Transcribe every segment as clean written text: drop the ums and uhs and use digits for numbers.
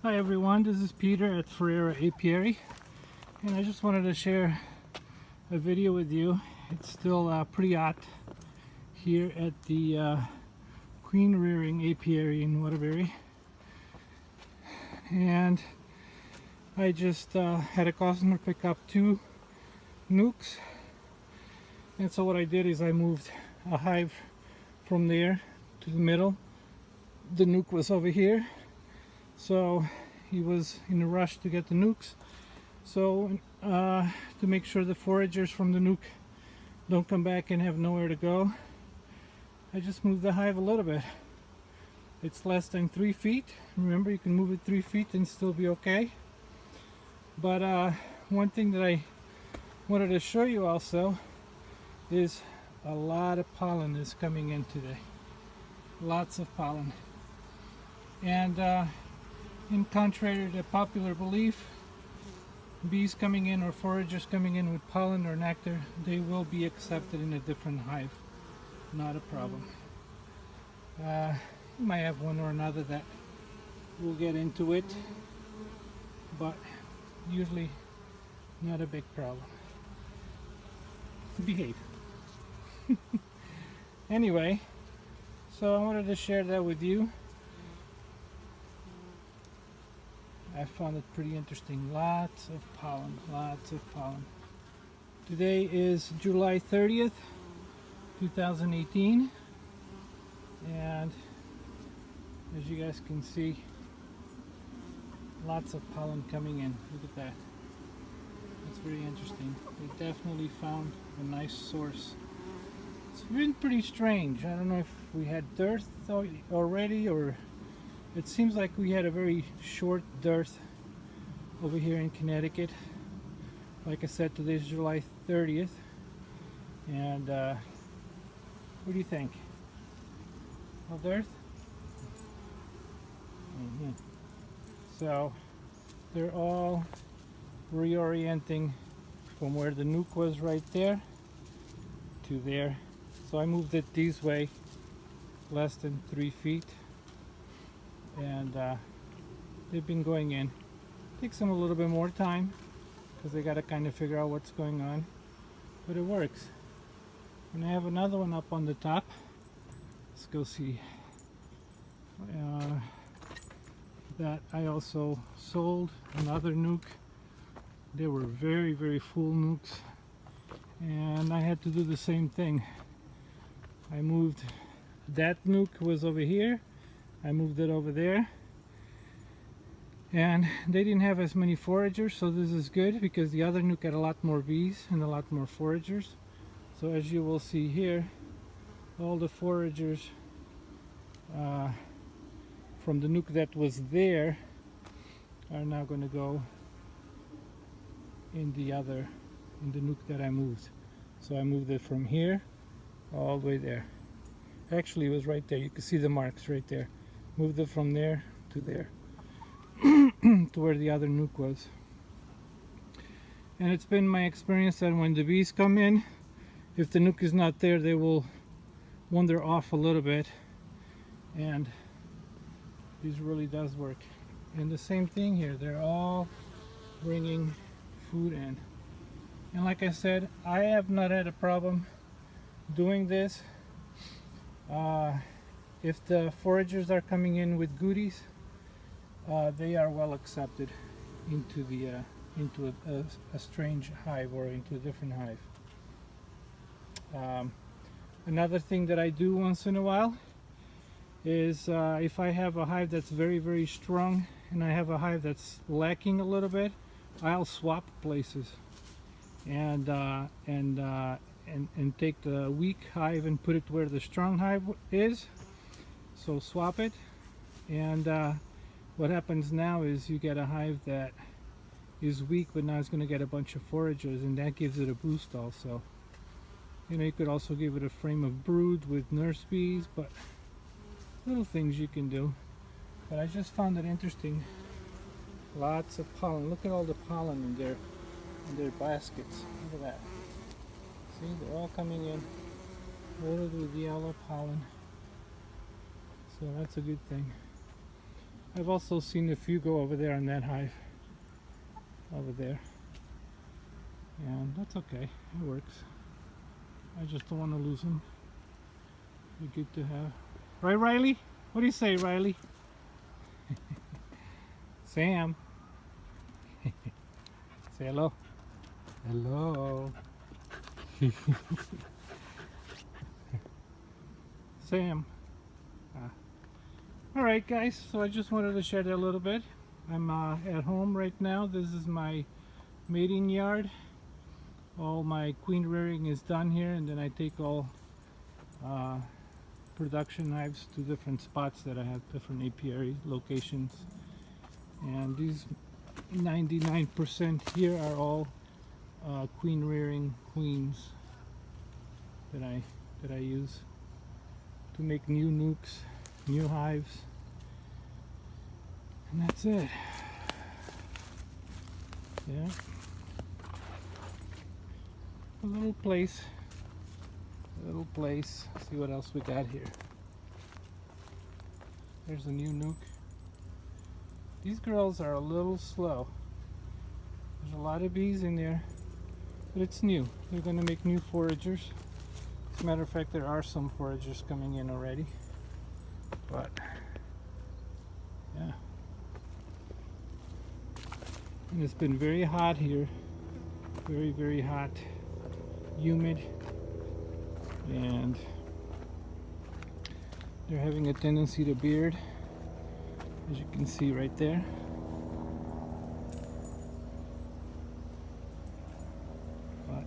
Hi everyone, this is Peter at Ferreira Apiary, and I just wanted to share a video with you. It's still pretty hot here at the queen rearing apiary in Waterbury, and I just had a customer pick up 2 nukes, and so what I did is I moved a hive from there to the middle. The nuke was over here, so he was in a rush to get the nukes. So to make sure the foragers from the nuke don't come back and have nowhere to go, I just moved the hive a little bit. It's less than 3 feet. Remember, you can move it 3 feet and still be okay. But one thing that I wanted to show you also is a lot of pollen is coming in today. Lots of pollen. And in contrary to popular belief, bees coming in or foragers coming in with pollen or nectar, they will be accepted in a different hive. Not a problem. You might have one or another that will get into it, but usually not a big problem. Behave. Anyway, so I wanted to share that with you. I found it pretty interesting. Lots of pollen, lots of pollen. Today is July 30th, 2018, and as you guys can see, lots of pollen coming in. Look at that. That's very interesting. They definitely found a nice source. It's been pretty strange. I don't know if we had dearth already, or it seems like we had a very short dearth over here in Connecticut. Like I said, today's July 30th. And what do you think? No dearth? So they're all reorienting from where the nuke was right there to there. So I moved it this way, less than 3 feet. And they've been going in. Takes them a little bit more time because they got to kind of figure out what's going on, but it works. And I have another one up on the top. Let's go see. That I also sold another nuke. They were very, very full nukes, and I had to do the same thing. I moved, that nuke was over here, I moved it over there, and they didn't have as many foragers, so this is good because the other nuke had a lot more bees and a lot more foragers. So as you will see here, all the foragers from the nuke that was there are now going to go in the nuke that I moved. So I moved it from here all the way there. Actually, it was right there. You can see the marks right there. Moved it from there to there to where the other nuke was. And it's been my experience that when the bees come in, if the nuke is not there, they will wander off a little bit, and this really does work. And the same thing here, they're all bringing food in. And like I said, I have not had a problem doing this. If the foragers are coming in with goodies, they are well accepted into a strange hive or into a different hive. Another thing that I do once in a while is if I have a hive that's very, very strong and I have a hive that's lacking a little bit, I'll swap places and take the weak hive and put it where the strong hive is. So swap it, and what happens now is you get a hive that is weak, but now it's going to get a bunch of foragers, and that gives it a boost also. You know, you could also give it a frame of brood with nurse bees, but little things you can do. But I just found it interesting. Lots of pollen. Look at all the pollen in their baskets. Look at that. See, they're all coming in loaded with yellow pollen. So that's a good thing. I've also seen a few go over there in that hive. Over there. And that's okay. It works. I just don't want to lose them. They're good to have. Right, Riley? What do you say, Riley? Sam. Say hello. Hello. Sam. Alright guys, so I just wanted to share that a little bit. I'm at home right now. This is my mating yard. All my queen rearing is done here, and then I take all production hives to different spots that I have, different apiary locations. And these 99% here are all queen rearing queens that I use to make new nukes, new hives, and that's it. Yeah, a little place. See what else we got here. There's a new nuke. These girls are a little slow. There's a lot of bees in there, but it's new. They're going to make new foragers. As a matter of fact, there are some foragers coming in already. But yeah, and it's been very hot here. Very hot, humid, and they're having a tendency to beard, as you can see right there. But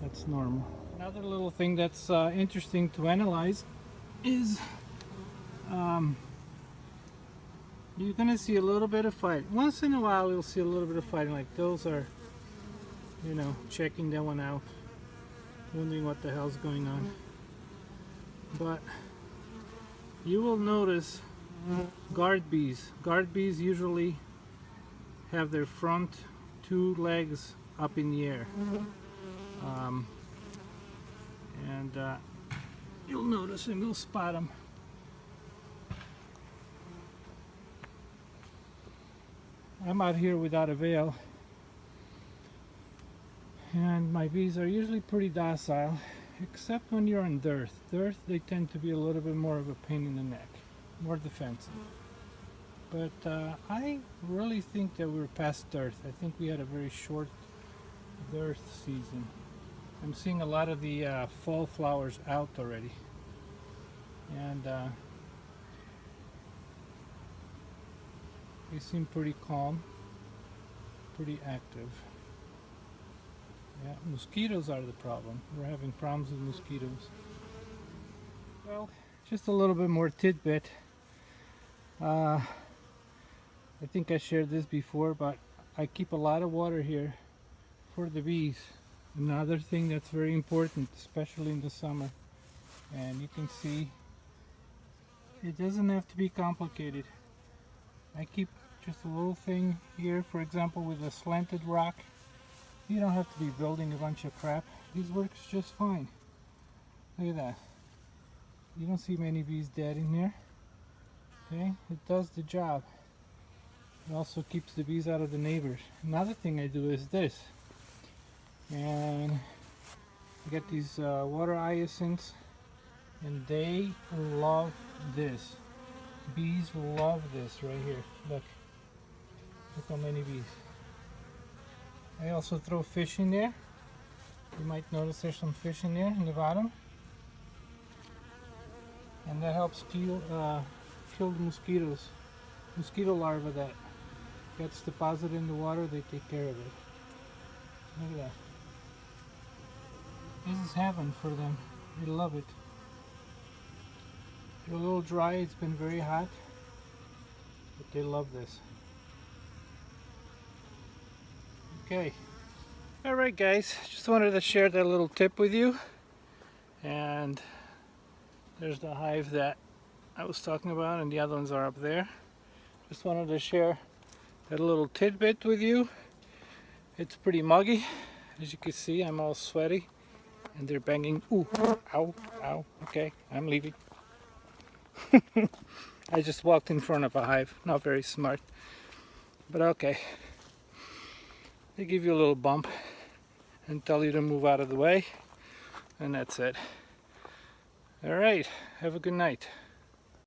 that's normal. Another little thing that's interesting to analyze is you're going to see a little bit of fight. Once in a while you'll see a little bit of fighting, like those are, you know, checking that one out, wondering what the hell's going on. But you will notice guard bees. Guard bees usually have their front two legs up in the air. And you'll notice and you'll spot them. I'm out here without a veil, and my bees are usually pretty docile, except when you're in dearth. Dearth, they tend to be a little bit more of a pain in the neck, more defensive. But I really think that we're past dearth. I think we had a very short dearth season. I'm seeing a lot of the fall flowers out already, and they seem pretty calm, pretty active. Yeah, mosquitoes are the problem. We're having problems with mosquitoes. Well, just a little bit more tidbit. I think I shared this before, but I keep a lot of water here for the bees. Another thing that's very important, especially in the summer, and you can see it doesn't have to be complicated. I keep just a little thing here, for example, with a slanted rock. You don't have to be building a bunch of crap. This works just fine. Look at that. You don't see many bees dead in here. Okay, it does the job. It also keeps the bees out of the neighbors. Another thing I do is this. And I get these water hyacinths, and they love this. Bees love this right here. Look how many bees. I also throw fish in there. You might notice there's some fish in there in the bottom, and that helps kill the mosquitoes, mosquito larvae that gets deposited in the water. They take care of it. Look at that. This is heaven for them. They love it. They're a little dry. It's been very hot, but they love this. Okay. Alright guys, just wanted to share that little tip with you. And there's the hive that I was talking about, and the other ones are up there. Just wanted to share that little tidbit with you. It's pretty muggy. As you can see, I'm all sweaty. And they're banging. Ooh, ow, ow. Okay, I'm leaving. I just walked in front of a hive. Not very smart. But okay. They give you a little bump and tell you to move out of the way. And that's it. Alright, have a good night.